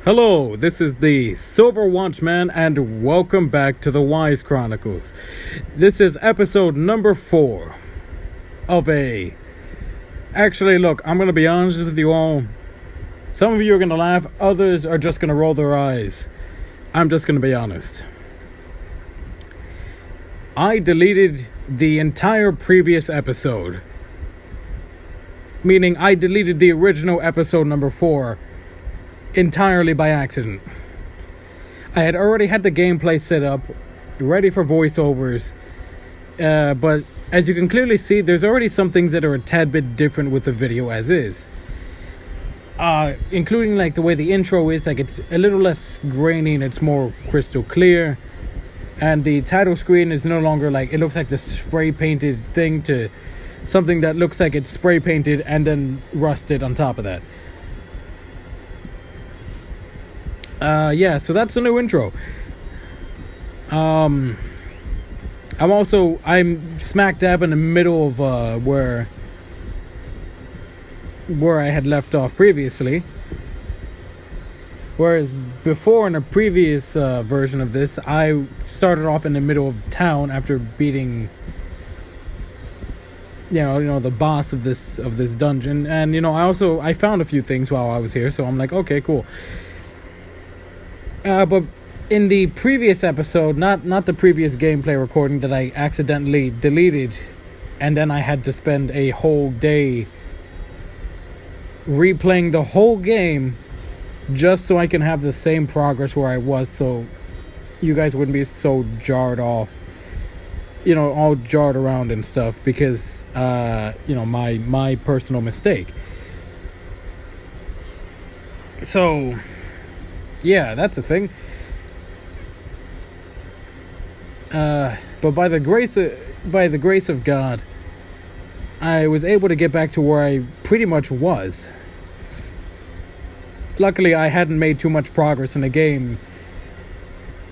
Hello, this is the Silver Watchman, and welcome back to the Wise Chronicles. This is episode number 4 of a... Actually, look, I'm going to be honest with you all. Some of you are going to laugh, others are just going to roll their eyes. I'm just going to be honest. I deleted the entire previous episode. Meaning, I deleted the original episode number 4 entirely by accident. I had already had the gameplay set up, ready for voiceovers, but as you can clearly see, there's already some things that are a tad bit different with the video as is. Including like the way the intro is, like it's a little less grainy and it's more crystal clear. And the title screen is no longer like, it looks like the spray painted thing to something that looks like it's spray painted and then rusted on top of that. So that's a new intro. I'm smack dab in the middle of where I had left off previously. Whereas before, in a previous version of this, I started off in the middle of town after beating the boss of this dungeon, and I found a few things while I was here, so I'm like, okay, cool. But in the previous episode, not the previous gameplay recording that I accidentally deleted, and then I had to spend a whole day replaying the whole game just so I can have the same progress where I was, so you guys wouldn't be so jarred off, all jarred around and stuff, because my personal mistake. So yeah, that's a thing. But by the grace of God, I was able to get back to where I pretty much was. Luckily, I hadn't made too much progress in the game.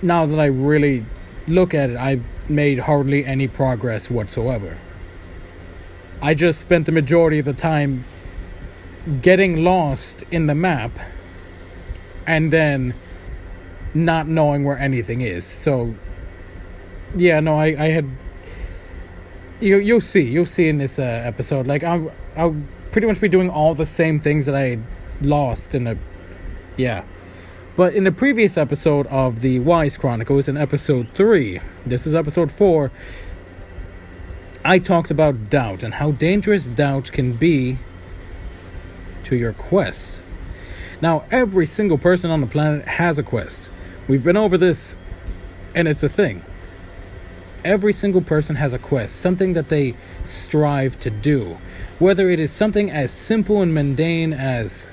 Now that I really look at it, I made hardly any progress whatsoever. I just spent the majority of the time getting lost in the map and then not knowing where anything is. So yeah, no, I had, you'll see in this episode, like I'll pretty much be doing all the same things that I had lost in but in the previous episode of the Wise Chronicles, in episode 3, this is episode 4, I talked about doubt and how dangerous doubt can be to your quests. Now, every single person on the planet has a quest. We've been over this, and it's a thing. Every single person has a quest, something that they strive to do. Whether it is something as simple and mundane as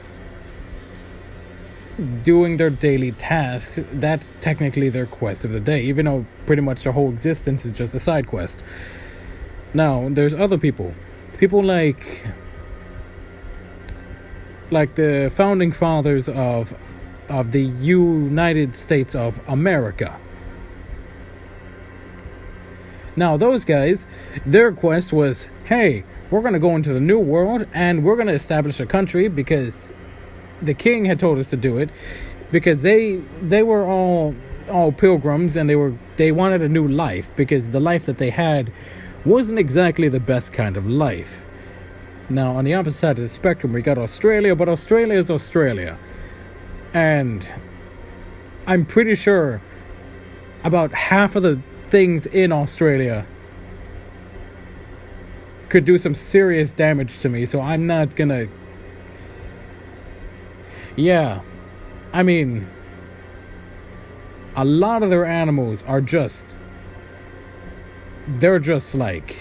doing their daily tasks, that's technically their quest of the day, even though pretty much their whole existence is just a side quest. Now, there's other people like the founding fathers of the United States of America. Now, those guys, their quest was, hey, we're going to go into the New World and we're going to establish a country because the king had told us to do it, because they were all pilgrims, and they wanted a new life, because the life that they had wasn't exactly the best kind of life. Now, on the opposite side of the spectrum, we got Australia, but Australia is Australia. And I'm pretty sure about half of the things in Australia could do some serious damage to me, so I'm not gonna... Yeah, I mean, a lot of their animals are just... They're just like...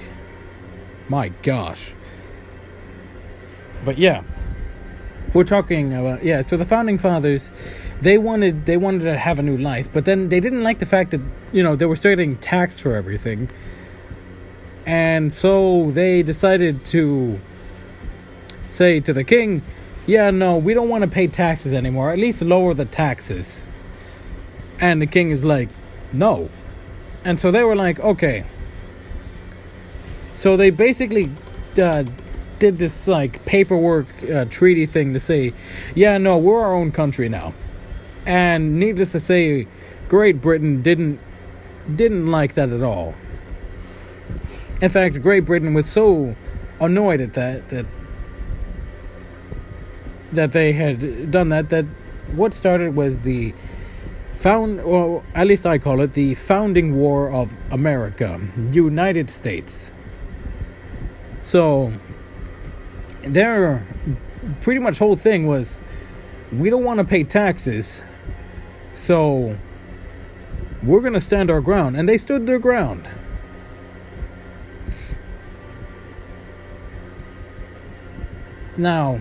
My gosh. But yeah, we're talking about, so the founding fathers, they wanted to have a new life, but then they didn't like the fact that, they were starting taxed for everything. And so they decided to say to the king, yeah, no, we don't want to pay taxes anymore, at least lower the taxes. And the king is like, no. And so they were like, okay. So they basically did this like paperwork treaty thing to say, yeah, no, we're our own country now. And needless to say, Great Britain didn't like that at all. In fact, Great Britain was so annoyed at that they had done that what started was the or at least I call it the founding war of America, United States. So their pretty much whole thing was, we don't want to pay taxes, so we're going to stand our ground. And they stood their ground. Now,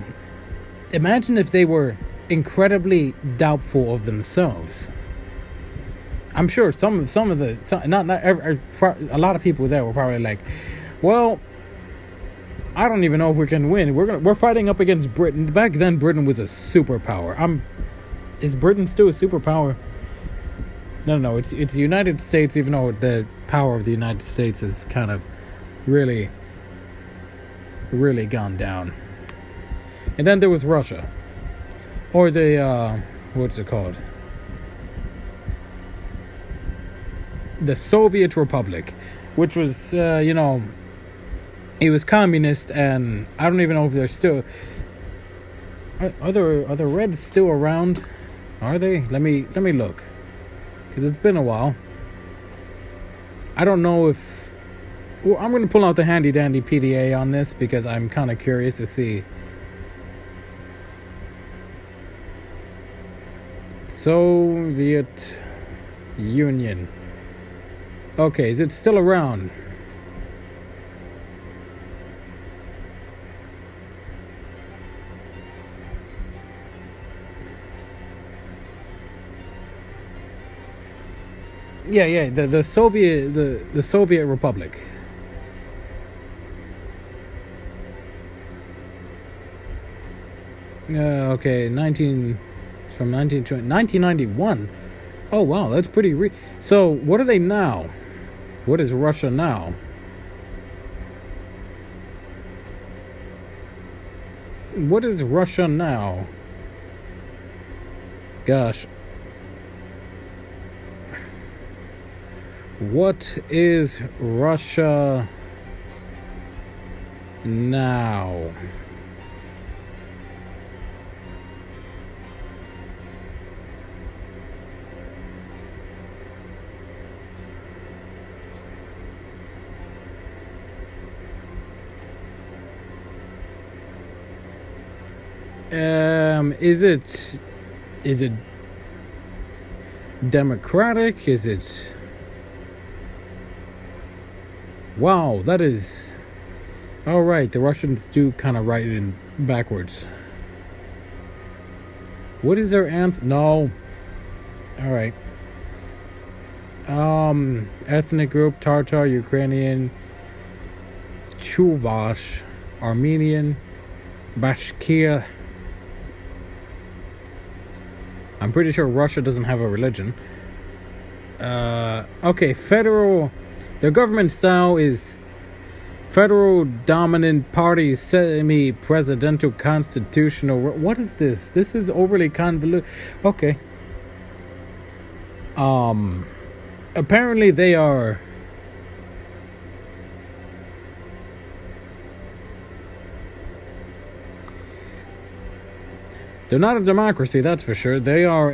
imagine if they were incredibly doubtful of themselves. I'm sure a lot of people there were probably like, well, I don't even know if we can win. We're fighting up against Britain. Back then, Britain was a superpower. Is Britain still a superpower? No. It's the United States, even though the power of the United States has kind of really, really gone down. And then there was Russia, or the what's it called? The Soviet Republic, which was it was communist, and I don't even know if they're still. Are the Reds still around? Are they? Let me look, because it's been a while. I don't know if. Well, I'm going to pull out the handy dandy PDA on this because I'm kind of curious to see. Soviet Union. Okay, is it still around? Yeah, the Soviet Republic. Okay, 1991. Oh wow, that's pretty so what are they now? What is Russia now? What is Russia now? Gosh. What is Russia now? Is it democratic? Is it? Wow, that is. All right, the Russians do kind of write it in backwards. What is their anthem? No. All right. Ethnic group: Tatar, Ukrainian, Chuvash, Armenian, Bashkir. I'm pretty sure Russia doesn't have a religion. Okay, federal. Their government style is federal dominant party, semi-presidential constitutional. What is this? This is overly convoluted. Okay. Apparently they are. They're not a democracy, that's for sure. They are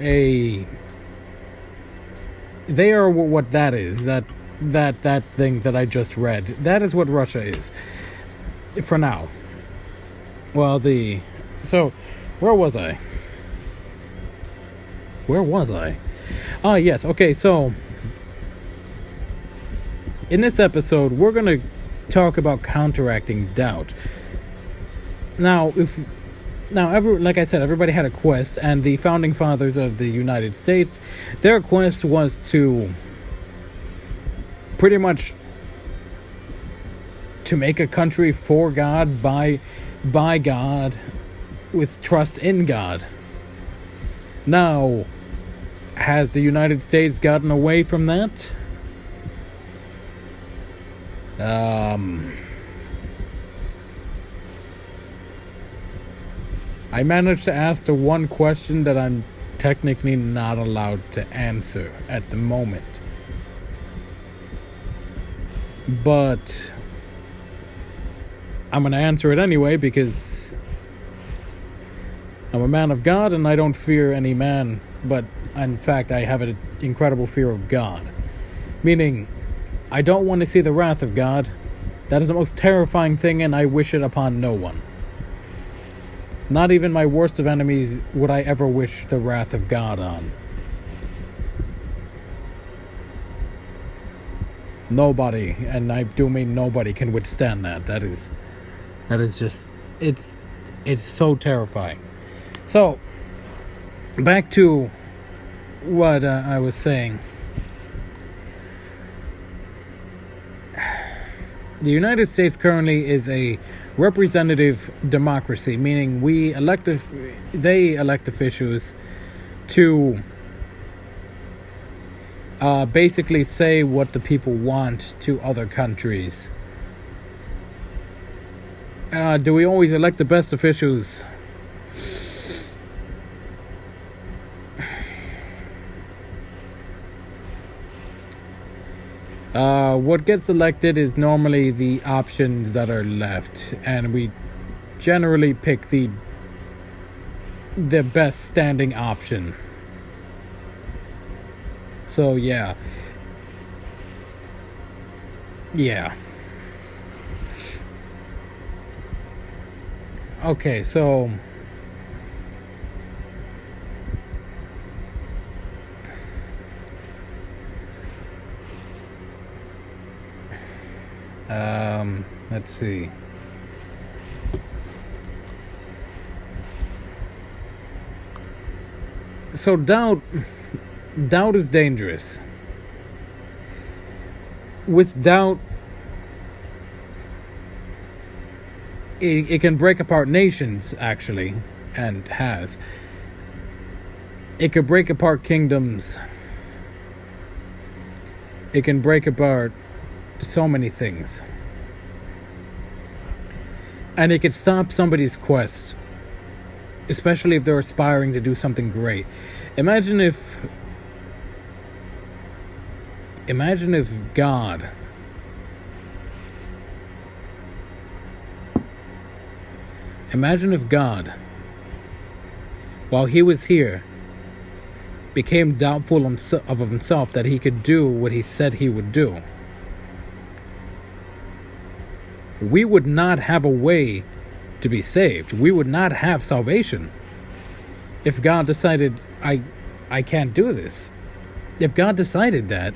what that is. That thing that I just read. That is what Russia is. For now. Well, so, where was I? Ah, yes. Okay, so in this episode, we're going to talk about counteracting doubt. Now, like I said, everybody had a quest, and the founding fathers of the United States, their quest was to pretty much to make a country for God, by God, with trust in God. Now, has the United States gotten away from that? I managed to ask the one question that I'm technically not allowed to answer at the moment. But I'm going to answer it anyway because I'm a man of God and I don't fear any man, but in fact I have an incredible fear of God. Meaning, I don't want to see the wrath of God. That is the most terrifying thing, and I wish it upon no one. Not even my worst of enemies would I ever wish the wrath of God on. Nobody, and I do mean nobody, can withstand that. That is just, it's so terrifying. So, back to what I was saying. The United States currently is a representative democracy, meaning they elect officials to basically say what the people want to other countries. Do we always elect the best officials? What gets elected is normally the options that are left, and we generally pick the best standing option. So yeah. Okay, so let's see. So doubt is dangerous. With doubt, it can break apart nations, actually, and has. It could break apart kingdoms. It can break apart so many things. And it could stop somebody's quest, especially if they're aspiring to do something great. Imagine if God while he was here, became doubtful of himself that he could do what he said he would do. We would not have a way to be saved. We would not have salvation if God decided, I can't do this. If God decided that,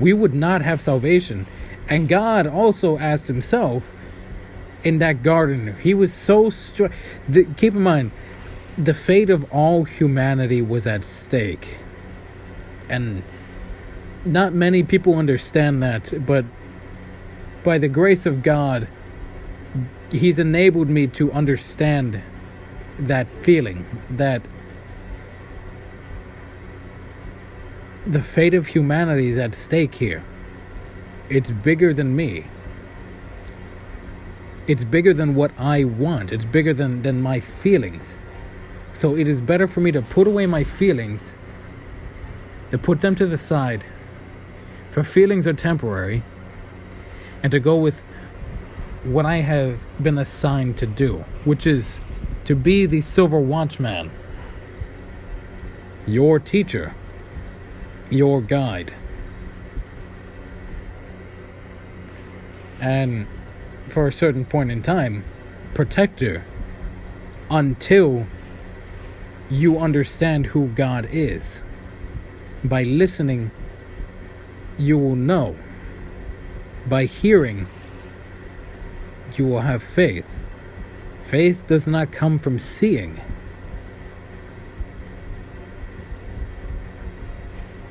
we would not have salvation. And God also asked himself in that garden, he was so keep in mind, the fate of all humanity was at stake. And not many people understand that, but by the grace of God, he's enabled me to understand that feeling, that the fate of humanity is at stake here. It's bigger than me. It's bigger than what I want. It's bigger than my feelings. So it is better for me to put away my feelings, to put them to the side, for feelings are temporary, and to go with what I have been assigned to do, which is to be the Silver Watchman, your teacher, your guide. And for a certain point in time, protector, until you understand who God is. By listening, you will know. By hearing, you will have faith. Faith does not come from seeing.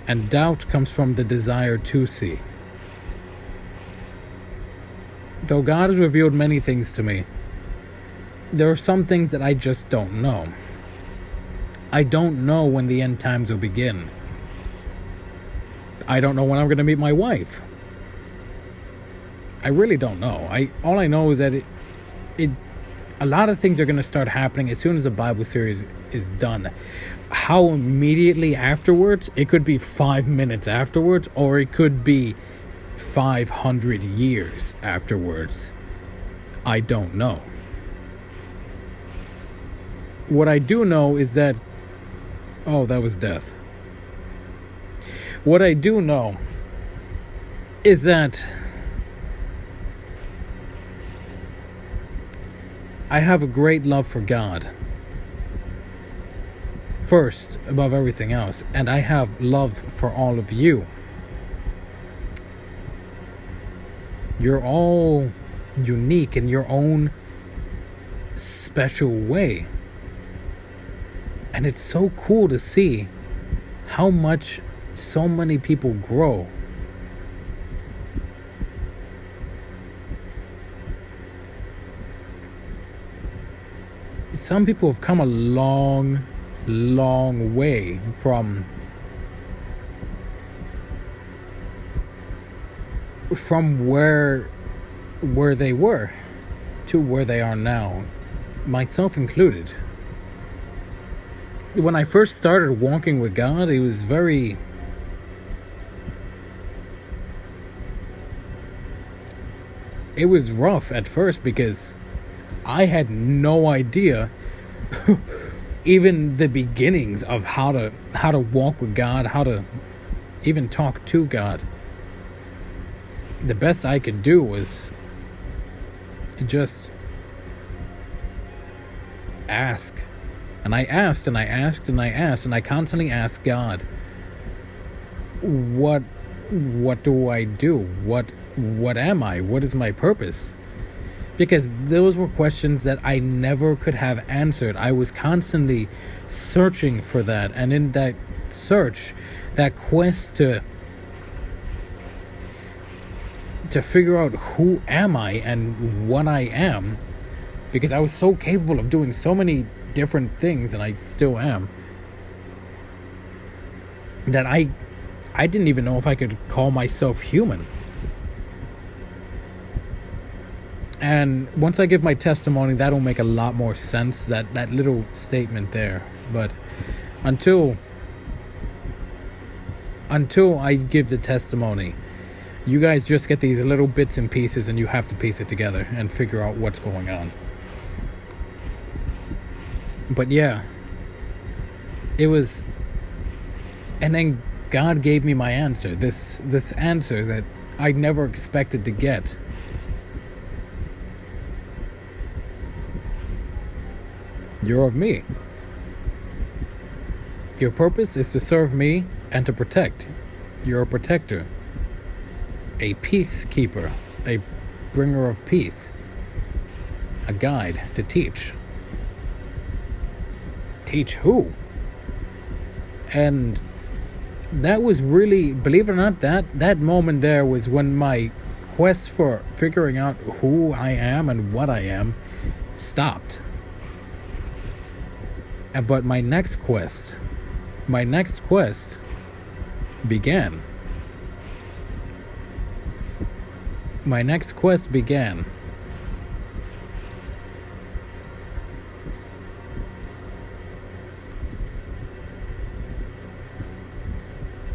And doubt comes from the desire to see. Though God has revealed many things to me, there are some things that I just don't know. I don't know when the end times will begin. I don't know when I'm going to meet my wife. I really don't know. All I know is that a lot of things are going to start happening as soon as the Bible series is done. How immediately afterwards, it could be 5 minutes afterwards, or it could be 500 years afterwards. I don't know. What I do know is that... Oh, that was death. What I do know is that I have a great love for God, first above everything else, and I have love for all of you. You're all unique in your own special way. And it's so cool to see how much so many people grow. Some people have come a long, long way from where they were to where they are now, myself included. When I first started walking with God, it was rough at first because I had no idea even the beginnings of how to walk with God, how to even talk to God. The best I could do was just ask. And I asked and I asked and I asked, and I constantly asked God, what do I do? What am I? What is my purpose? Because those were questions that I never could have answered. I was constantly searching for that, and in that search, that quest to figure out who am I and what I am, because I was so capable of doing so many different things, and I still am, that I didn't even know if I could call myself human. And once I give my testimony, that'll make a lot more sense, that little statement there. But until I give the testimony, you guys just get these little bits and pieces, and you have to piece it together and figure out what's going on. But yeah, it was, and then God gave me my answer, this answer that I never expected to get. You're of me. Your purpose is to serve me and to protect. You're a protector, a peacekeeper, a bringer of peace, a guide to teach. Teach who? And that was really, believe it or not, that moment there was when my quest for figuring out who I am and what I am stopped. But my next quest began. My next quest began.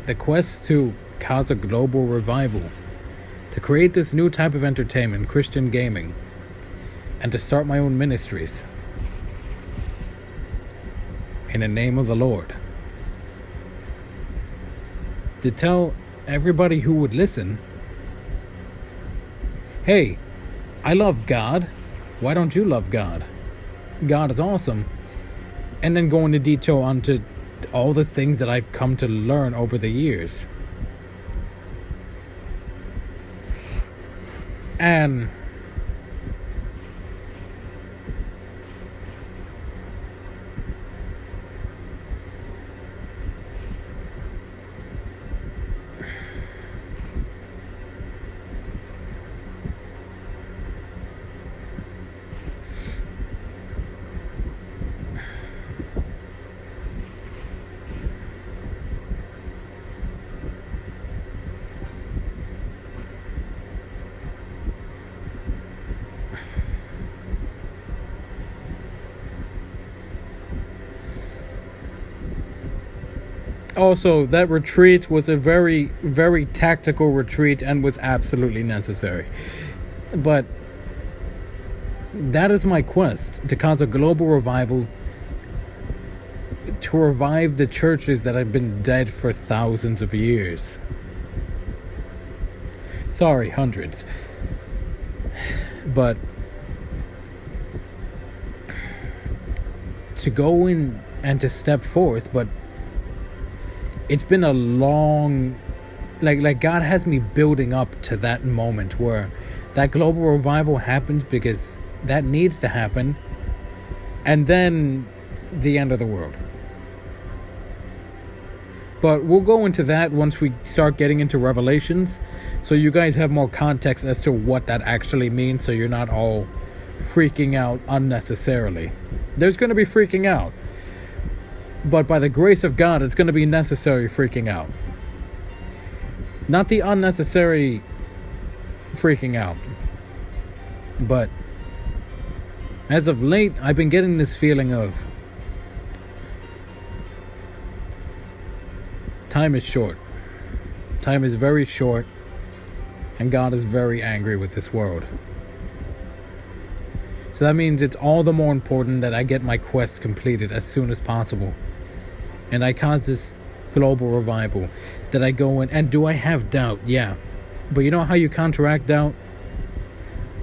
The quest to cause a global revival, to create this new type of entertainment, Christian gaming, and to start my own ministries in the name of the Lord. To tell everybody who would listen, hey, I love God. Why don't you love God? God is awesome. And then go into detail onto all the things that I've come to learn over the years. And Also, that retreat was a very, very tactical retreat and was absolutely necessary. But that is my quest, to cause a global revival, to revive the churches that have been dead for thousands of years. Sorry, hundreds. But to go in and to step forth, but it's been a long, like God has me building up to that moment where that global revival happens, because that needs to happen, and then the end of the world. But we'll go into that once we start getting into Revelations, so you guys have more context as to what that actually means, so you're not all freaking out unnecessarily. There's going to be freaking out, but by the grace of God, it's going to be necessary freaking out. Not the unnecessary freaking out. But as of late, I've been getting this feeling of time is short. Time is very short, and God is very angry with this world. So that means it's all the more important that I get my quest completed as soon as possible. And I cause this global revival, that I go in. And do I have doubt? Yeah. But you know how you counteract doubt?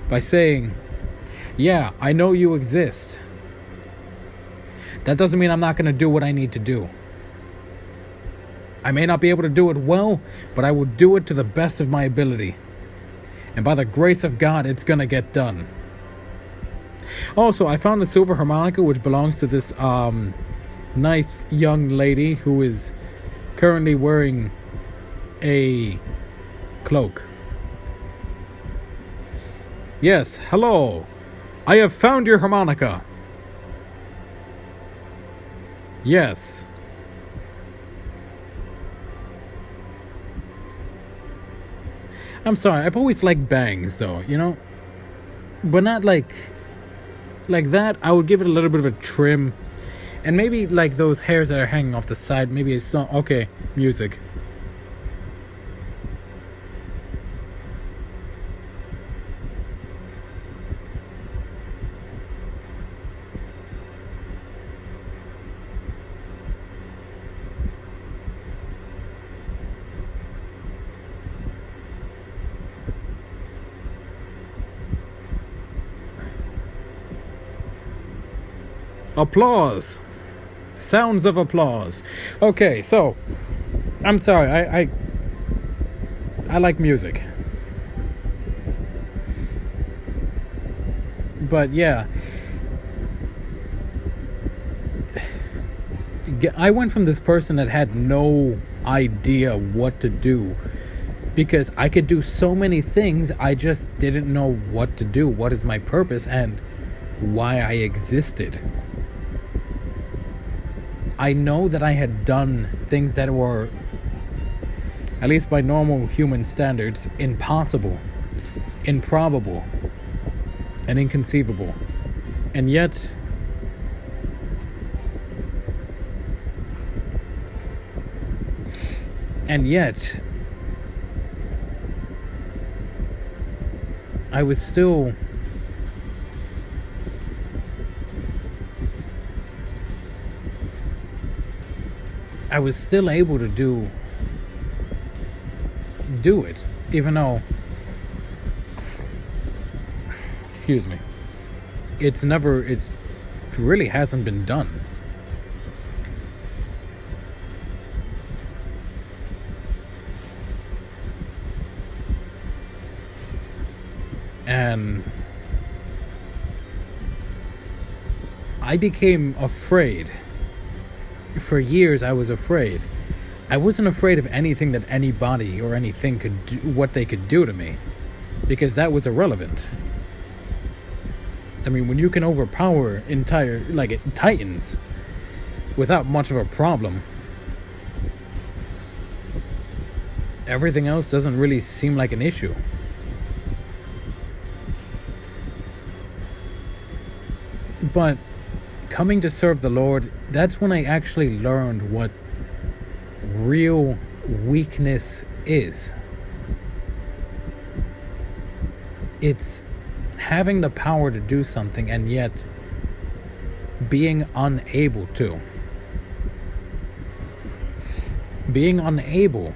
By saying, yeah, I know you exist. That doesn't mean I'm not going to do what I need to do. I may not be able to do it well, but I will do it to the best of my ability. And by the grace of God, it's going to get done. Also, I found the silver harmonica, which belongs to this nice young lady who is currently wearing a cloak. Yes, hello. I have found your harmonica. Yes. I'm sorry, I've always liked bangs though, you know? But not like that. I would give it a little bit of a trim. And maybe like those hairs that are hanging off the side, maybe it's not okay, music. Applause. Sounds of applause. Okay, so I'm sorry, I like music. But yeah, I went from this person that had no idea what to do, because I could do so many things, I just didn't know what to do, what is my purpose, and why I existed. I know that I had done things that were, at least by normal human standards, impossible, improbable, and inconceivable. And yet, I was still able to do it, even though, excuse me, it really hasn't been done. And I became afraid. For years, I was afraid. I wasn't afraid of anything that anybody or anything could do, what they could do to me, because that was irrelevant. I mean, when you can overpower entire, titans without much of a problem, everything else doesn't really seem like an issue. But coming to serve the Lord, that's when I actually learned what real weakness is. It's having the power to do something and yet being unable to. Being unable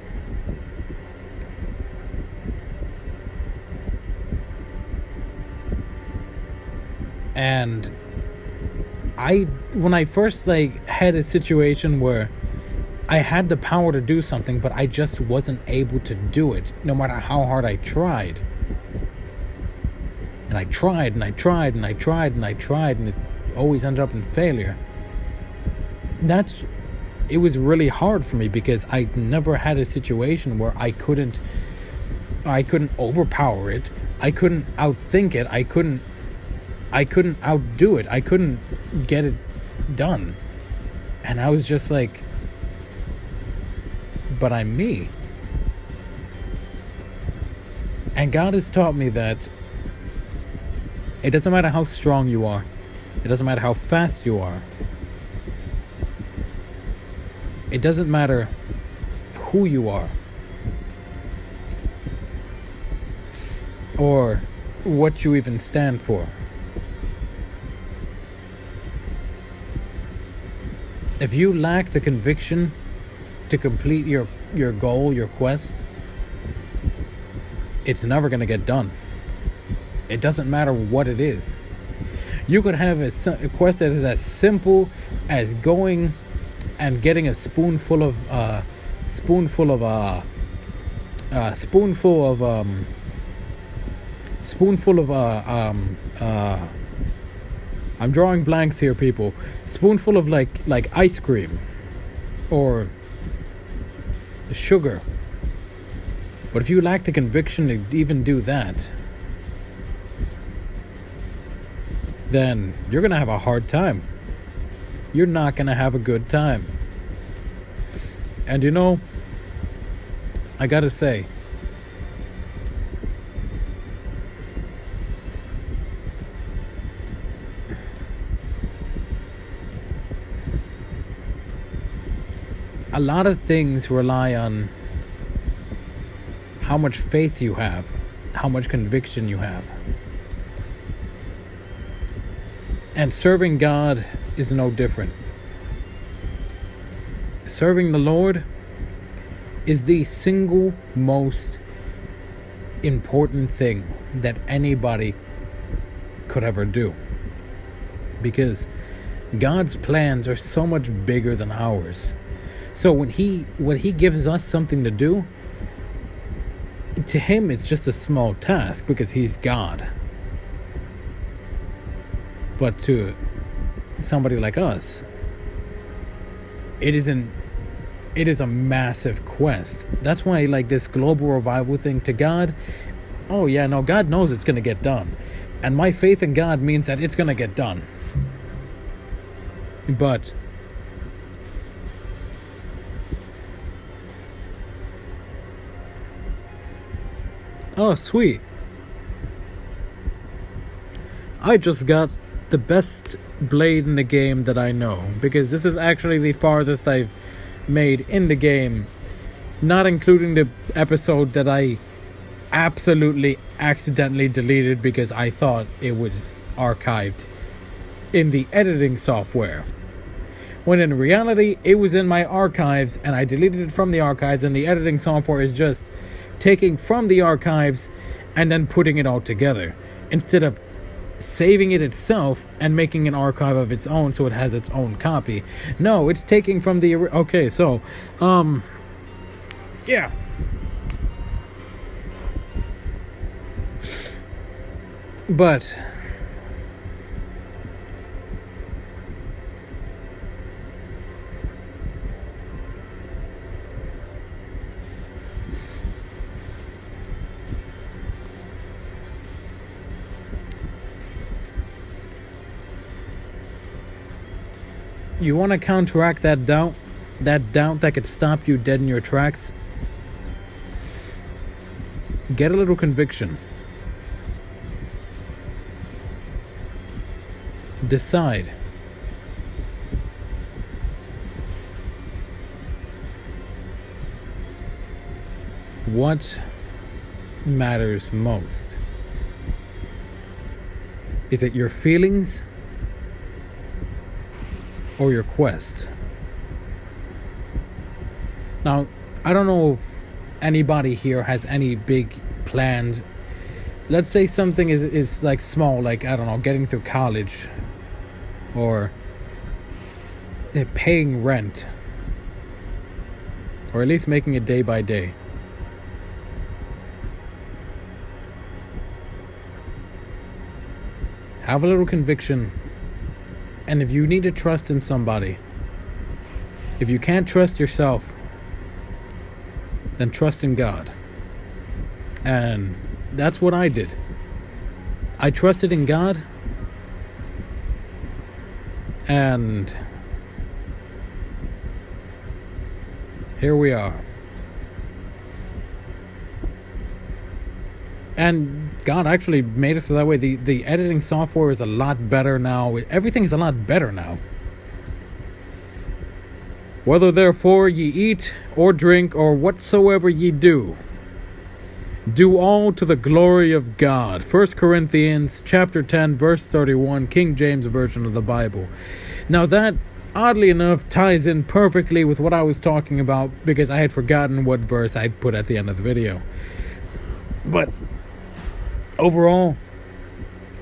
and when I first had a situation where I had the power to do something, but I just wasn't able to do it, no matter how hard I tried. And I tried, and I tried, and I tried, and I tried, and it always ended up in failure. It was really hard for me because I never had a situation where I couldn't overpower it. I couldn't outthink it. I couldn't outdo it. I couldn't get it done. And I was just like, but I'm me. And God has taught me that it doesn't matter how strong you are. It doesn't matter how fast you are. It doesn't matter who you are. Or what you even stand for. If you lack the conviction to complete your goal, your quest, it's never going to get done. It doesn't matter what it is. You could have a quest that is as simple as going and getting a spoonful of I'm drawing blanks here, people. Spoonful of like ice cream or sugar. But if you lack the conviction to even do that, then you're going to have a hard time. You're not going to have a good time. And I got to say, a lot of things rely on how much faith you have, how much conviction you have. And serving God is no different. Serving the Lord is the single most important thing that anybody could ever do. Because God's plans are so much bigger than ours. So when he gives us something to do, to him it's just a small task because he's God. But to somebody like us, it is a massive quest. That's why this global revival thing to God, oh yeah, no, God knows it's going to get done. And my faith in God means that it's going to get done. But oh, sweet. I just got the best blade in the game that I know, because this is actually the farthest I've made in the game, not including the episode that I absolutely accidentally deleted because I thought it was archived in the editing software, when in reality it was in my archives and I deleted it from the archives, and the editing software is just taking from the archives and then putting it all together instead of saving it itself and making an archive of its own so it has its own copy. No, it's taking from the okay, so yeah. But you want to counteract that doubt that could stop you dead in your tracks? Get a little conviction. Decide. what matters most? Is it your feelings or your quest? Now, I don't know if anybody here has any big plans. Let's say something is like small, like, I don't know, getting through college, or paying rent, or at least making it day by day. Have a little conviction, and if you need to trust in somebody, if you can't trust yourself, then trust in God. And that's what I did. I trusted in God, and here we are. And God actually made it so that way. The editing software is a lot better now. Everything's a lot better now. Whether therefore ye eat or drink or whatsoever ye do, do all to the glory of God. 1 Corinthians chapter 10, verse 31, King James Version of the Bible. Now that, oddly enough, ties in perfectly with what I was talking about, because I had forgotten what verse I'd put at the end of the video. But overall,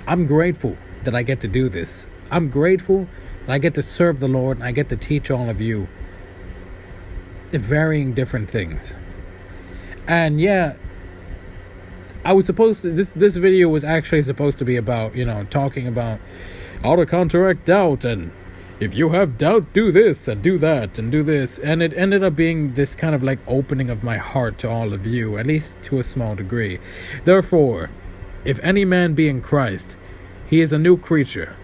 I'm grateful that I get to do this. I'm grateful that I get to serve the Lord and I get to teach all of you varying different things. And yeah, I was supposed to, this video was actually supposed to be about, talking about how to counteract doubt, and if you have doubt, do this and do that and do this. And it ended up being this kind of like opening of my heart to all of you, at least to a small degree. Therefore, if any man be in Christ, he is a new creature.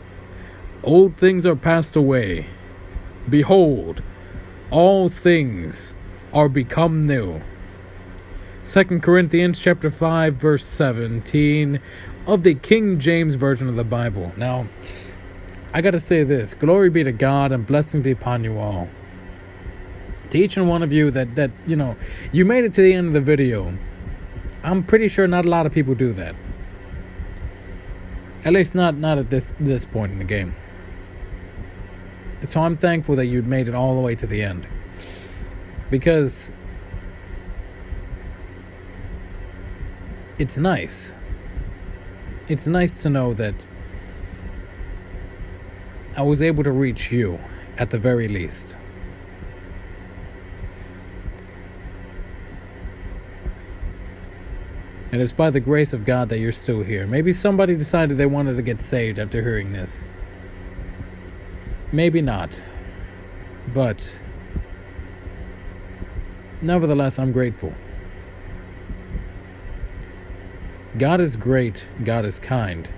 Old things are passed away. Behold, all things are become new. 2 Corinthians chapter 5, verse 17 of the King James Version of the Bible. Now, I gotta say this. Glory be to God and blessing be upon you all. To each and one of you that you made it to the end of the video. I'm pretty sure not a lot of people do that. At least not at this point in the game. So I'm thankful that you made it all the way to the end. Because it's nice. It's nice to know that I was able to reach you at the very least. And it's by the grace of God that you're still here. Maybe somebody decided they wanted to get saved after hearing this. Maybe not. But nevertheless, I'm grateful. God is great. God is kind.